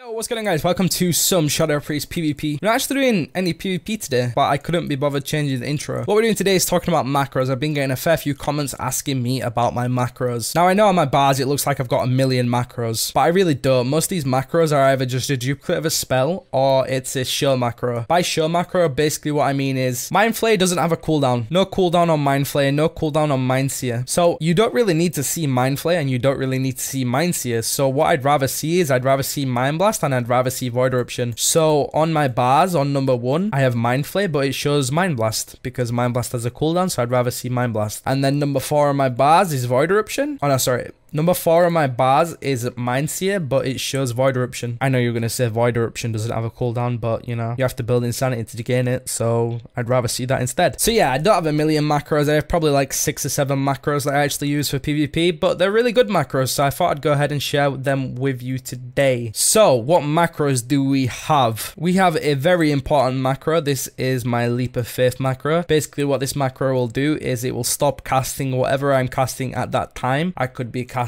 Yo, what's going on, guys? Welcome to some Shadow Priest PvP. We're not actually doing any PvP today, but I couldn't be bothered changing the intro. What we're doing today is talking about macros. I've been getting a fair few comments asking me about my macros. Now, I know on my bars it looks like I've got a million macros, but I really don't. Most of these macros are either just a duplicate of a spell or it's a show macro. By show macro, basically what I mean is Mind Flayer doesn't have a cooldown. No cooldown on Mind Flayer, no cooldown on Mind Seer. So you don't really need to see Mind Flayer and you don't really need to see Mind Seer. So what I'd rather see is I'd rather see Mind Blast and I'd rather see Void Eruption. So on my bars, on number 1, I have Mind Flayer, but it shows Mind Blast because Mind Blast has a cooldown, so I'd rather see Mind Blast. And then number 4 on my bars is Void Eruption. Oh no, sorry. Number 4 on my bars is Mind Seer, but it shows Void Eruption. I know you're going to say Void Eruption doesn't have a cooldown, but you know, you have to build Insanity to gain it, so I'd rather see that instead. So yeah, I don't have a million macros. I have probably like 6 or 7 macros that I actually use for PvP, but they're really good macros, so I thought I'd go ahead and share them with you today. So what macros do we have? We have a very important macro. This is my Leap of Faith macro. Basically what this macro will do is it will stop casting whatever I'm casting at that time. I could be casting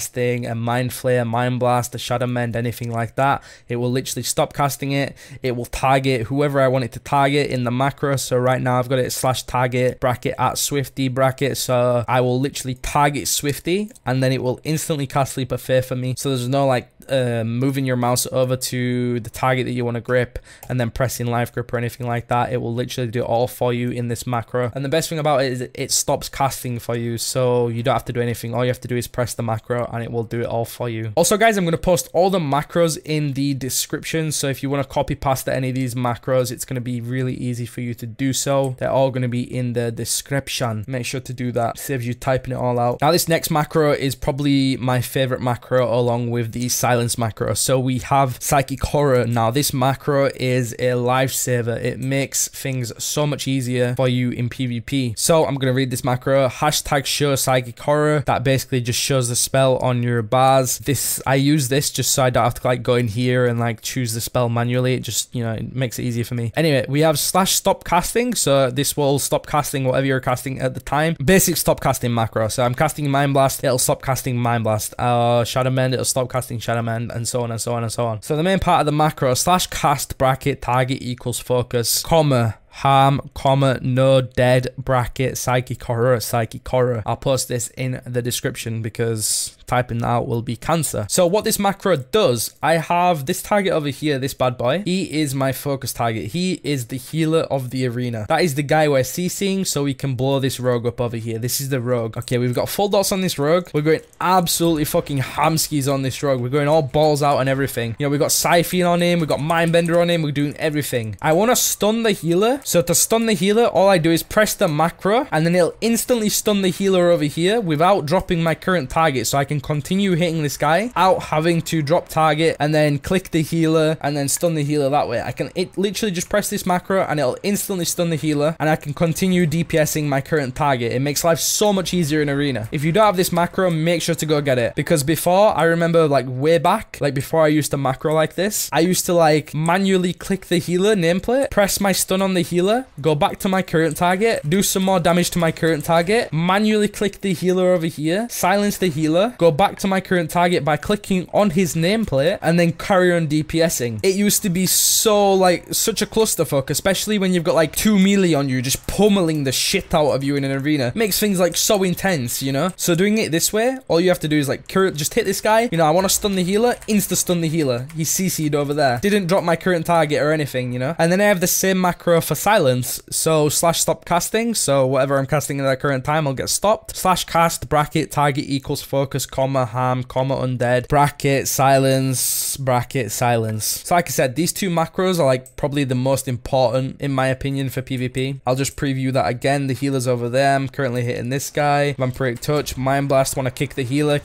a Mind Flayer, Mind Blast, a Shadow Mend, anything like that. It will literally stop casting it. It will target whoever I want it to target in the macro. So right now I've got it /target bracket at Swifty bracket. So I will literally target Swifty and then it will instantly cast Leap of Faith for me. So there's no like moving your mouse over to the target that you want to grip and then pressing live grip or anything like that. It will literally do it all for you in this macro. And the best thing about it is it stops casting for you, so you don't have to do anything. All you have to do is press the macro and it will do it all for you. Also guys, I'm going to post all the macros in the description, so if you want to copy pasta any of these macros, it's going to be really easy for you to do so. They're all going to be in the description. Make sure to do that. Saves you typing it all out. Now this next macro is probably my favorite macro along with the silence macro. So we have Psychic Horror. Now this macro is a lifesaver. It makes things so much easier for you in PvP. So I'm going to read this macro. #show Psychic Horror. That basically just shows the spell on your bars. I use this just so I don't have to like go in here and like choose the spell manually. It just, you know, it makes it easier for me. Anyway, we have /stopcasting. So this will stop casting whatever you're casting at the time. Basic stop casting macro. So I'm casting Mind Blast, it'll stop casting Mind Blast. Shadow Mend, it'll stop casting Shadow Mend, and so on and so on and so on. So the main part of the macro, /cast bracket target equals focus, comma, harm, comma, nodead bracket psychic horror. I'll post this in the description because typing that out will be cancer. So what this macro does, I have this target over here, this bad boy. He is my focus target. He is the healer of the arena. That is the guy we're CCing, so we can blow this rogue up over here. This is the rogue. Okay, we've got full dots on this rogue. We're going absolutely fucking hamskis on this rogue. We're going all balls out and everything. You know, we've got Siphon on him. We've got Mindbender on him. We're doing everything. I want to stun the healer. So to stun the healer, all I do is press the macro and then it'll instantly stun the healer over here without dropping my current target. So I can continue hitting this guy out having to drop target and then click the healer and then stun the healer that way. It literally just press this macro and it'll instantly stun the healer and I can continue DPSing my current target. It makes life so much easier in arena. If you don't have this macro, make sure to go get it, because before, I remember like way back, like before I used to macro like this, I used to like manually click the healer nameplate, press my stun on the healer, go back to my current target, do some more damage to my current target, manually click the healer over here, silence the healer, go back to my current target by clicking on his nameplate, and then carry on DPSing. It used to be so like such a clusterfuck, especially when you've got like 2 melee on you just pummeling the shit out of you in an arena. It makes things like so intense, you know? So doing it this way, all you have to do is like just hit this guy. You know, I want to stun the healer, insta stun the healer. He's CC'd over there. Didn't drop my current target or anything, you know? And then I have the same macro for silence. So /stop casting. So whatever I'm casting at that current time, I'll get stopped. /cast bracket target equals focus, comma, harm, comma, undead, bracket silence, bracket silence. So like I said, these two macros are like probably the most important in my opinion for PvP. I'll just preview that again. The healer's over there. I'm currently hitting this guy. Vampiric Touch, Mind Blast, want to kick the healer,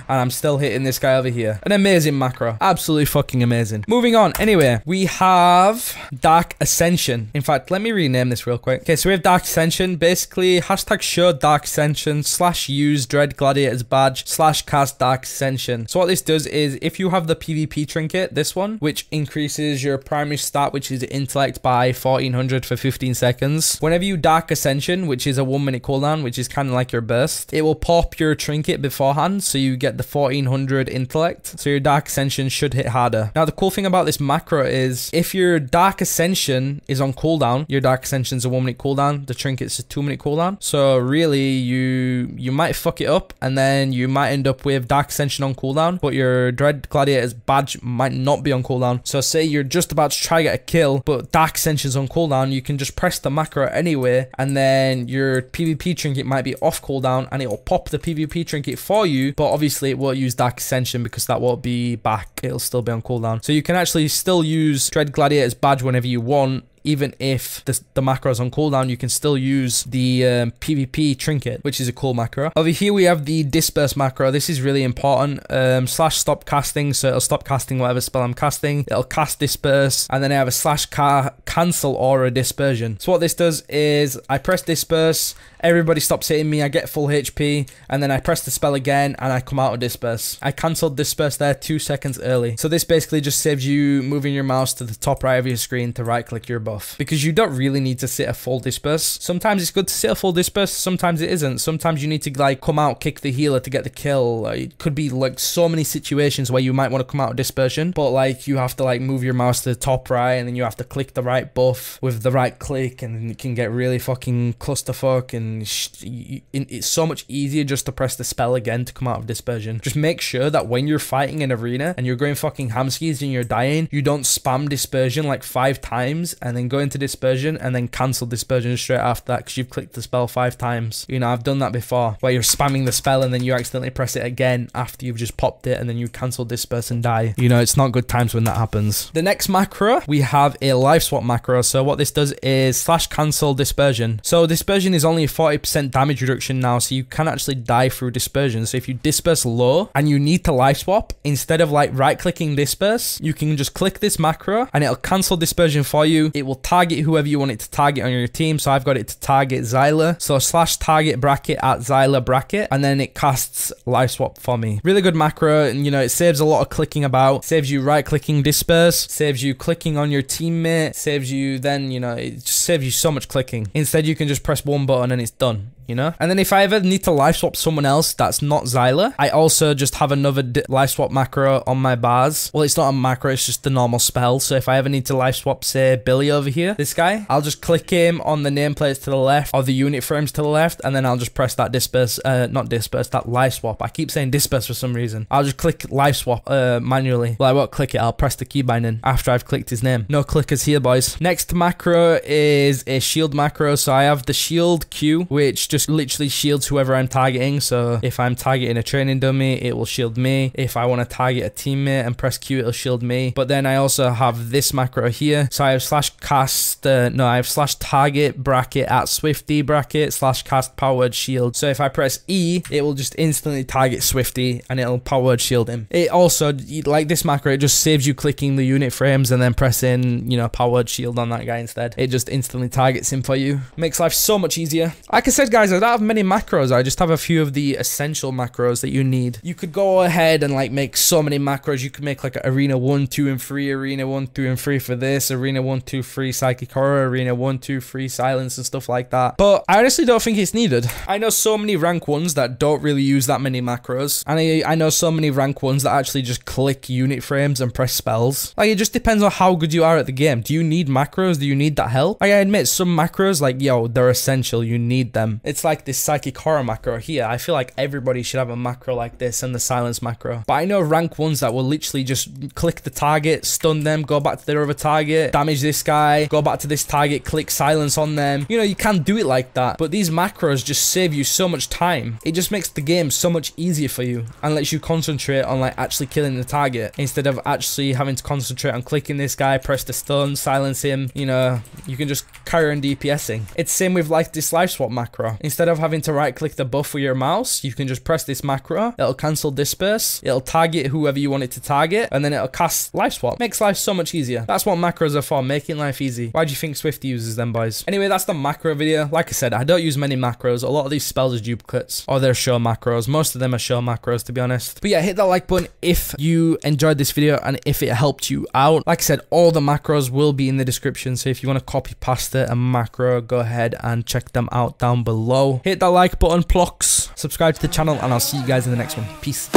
and I'm still hitting this guy over here. An amazing macro. Absolutely fucking amazing. Moving on. Anyway, we have Dark Ascension. In fact, let me rename this real quick. Okay, so we have Dark Ascension. Basically, #show Dark Ascension /use Dread Gladiator's badge /cast Dark Ascension. So what this does is if you do have the PvP trinket, this one, which increases your primary stat, which is intellect, by 1400 for 15 seconds. Whenever you dark ascension, which is a 1-minute cooldown, which is kind of like your burst, it will pop your trinket beforehand, so you get the 1400 intellect. So your dark ascension should hit harder. Now the cool thing about this macro is if your dark ascension is on cooldown, your dark ascension is a 1-minute cooldown, the trinket's a 2-minute cooldown. So really you might fuck it up, and then you might end up with dark ascension on cooldown, but your dread gladiator's badge might not be on cooldown. So say you're just about to try to get a kill, but dark ascension's on cooldown, you can just press the macro anyway, and then your PvP trinket might be off cooldown, and it will pop the PvP trinket for you, but obviously it won't use dark ascension because that won't be back. It'll still be on cooldown. So you can actually still use dread gladiator's badge whenever you want. Even if the macro is on cooldown, you can still use the PvP trinket, which is a cool macro. Over here, we have the Dispersed Macro. This is really important. Slash stop casting, so it'll stop casting whatever spell I'm casting. It'll cast disperse, and then I have a slash cancelaura dispersion. So what this does is I press disperse, everybody stops hitting me, I get full HP, and then I press the spell again, and I come out of disperse. I cancelled disperse there 2 seconds early. So this basically just saves you moving your mouse to the top right of your screen to right click your buff, because you don't really need to sit a full disperse. Sometimes it's good to sit a full disperse, sometimes it isn't. Sometimes you need to like come out, kick the healer to get the kill. It could be like so many situations where you might want to come out of dispersion, but like you have to like move your mouse to the top right, and then you have to click the right buff with the right click, and it can get really fucking clusterfuck, and it's so much easier just to press the spell again to come out of dispersion. Just make sure that when you're fighting an arena and you're going fucking hamskis and you're dying, you don't spam dispersion like 5 times and then go into dispersion and then cancel dispersion straight after that because you've clicked the spell 5 times. You know, I've done that before where you're spamming the spell and then you accidentally press it again after you've just popped it, and then you cancel disperse and die. You know, it's not good times when that happens. The next macro, we have a Lifeswap macro. So what this does is slash cancel dispersion. So dispersion is only a 40% damage reduction now, so you can actually die through dispersion. So if you disperse low and you need to life swap, instead of like right clicking disperse, you can just click this macro and it'll cancel dispersion for you. It will target whoever you want it to target on your team. So I've got it to target Zyla. So slash target bracket at Zyla bracket, and then it casts Lifeswap for me. Really good macro, and you know, it saves a lot of clicking about. Saves you right clicking disperse, saves you clicking on your teammate, saves you then, you know, it just saves you so much clicking. Instead, you can just press one button and it's done. You know? And then if I ever need to life swap someone else that's not Zyla, I also just have another life swap macro on my bars. Well, it's not a macro, it's just the normal spell. So if I ever need to life swap, say, Billy over here, this guy, I'll just click him on the nameplates to the left or the unit frames to the left, and then I'll just press that disperse, not disperse, that life swap. I keep saying disperse for some reason. I'll just click life swap manually. Well, I won't click it, I'll press the keybind in after I've clicked his name. No clickers here, boys. Next macro is a shield macro. So I have the shield Q, which just literally shields whoever I'm targeting. So if I'm targeting a training dummy, it will shield me. If I want to target a teammate and press Q, it'll shield me. But then I also have this macro here. So I have slash cast, I have slash target bracket at Swifty bracket slash cast powered shield. So if I press E, it will just instantly target Swifty and it'll powered shield him. It also, like this macro, it just saves you clicking the unit frames and then pressing, you know, powered shield on that guy instead. It just instantly targets him for you. Makes life so much easier. Like I said, guys, I don't have many macros. I just have a few of the essential macros that you need. You could go ahead and like make so many macros. You could make like arena 1, 2, and 3, arena 1, 2, and 3 for this, arena 1, 2, 3 psychic horror, arena 1, 2, 3 silence and stuff like that. But I honestly don't think it's needed. I know so many rank 1s that don't really use that many macros, and I know so many rank 1s that actually just click unit frames and press spells. Like, it just depends on how good you are at the game. Do you need macros? Do you need that help? Like, I admit some macros, like, yo, they're essential. You need them. It's like this psychic horror macro here. I feel like everybody should have a macro like this, and the silence macro. But I know rank 1s that will literally just click the target, stun them, go back to their other target, damage this guy, go back to this target, click silence on them. You know, you can do it like that, but these macros just save you so much time. It just makes the game so much easier for you and lets you concentrate on like actually killing the target instead of actually having to concentrate on clicking this guy, press the stun, silence him. You know, you can just carry on DPSing. It's same with like this life swap macro. instead of having to right click the buff with your mouse, you can just press this macro. It'll cancel disperse. It'll target whoever you want it to target, and then it'll cast Lifeswap. Makes life so much easier. That's what macros are for, making life easy. Why do you think Swift uses them, boys? Anyway, that's the macro video. Like I said, I don't use many macros. A lot of these spells are duplicates, or they're show macros. Most of them are show macros, to be honest. But yeah, hit that like button if you enjoyed this video and if it helped you out. Like I said, all the macros will be in the description, so if you want to copy pasta a macro, go ahead and check them out down below. Hit that like button, plucks. Subscribe to the channel, and I'll see you guys in the next one. Peace.